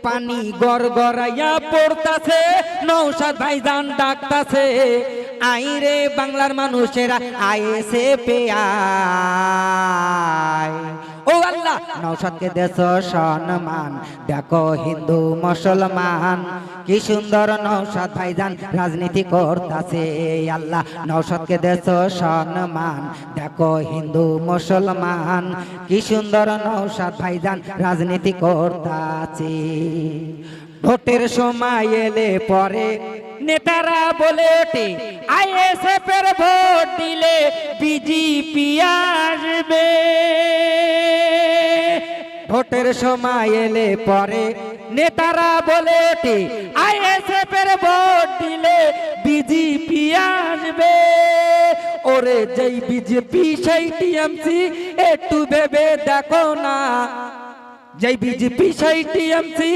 পানি গড়গড়াইয়া পড়তাছে, নৌসাদ ভাইজান ডাকতাছে, আইরে বাংলার মানুষেরা আইএসে পেয়ায়। ও আল্লাহ, নৌসাদকে দেশ সম্মান, দেখো হিন্দু মুসলমান কি সুন্দর নৌসাদ ভাইজান রাজনীতি করতাছে। আল্লাহ, নৌসাদকে দেশ সম্মান, দেখো হিন্দু মুসলমান কি সুন্দর নৌসাদ ভাইজান রাজনীতি করতাছে। ভোটের সময় এলে পরে নেতারা বলে ওঠে, আইএসএফ এর ভোট দিলে বিজেপি আসবে। ভোটের সময় এলে পরে নেতারা বলে ওঠে, আইএসএফ এর ভোট দিলে বিজেপি আসবে। ওরে যেই বিজেপি সেই টিএমসি, একটু ভেবে দেখো না, যেই বিজেপি সেই টিএমসি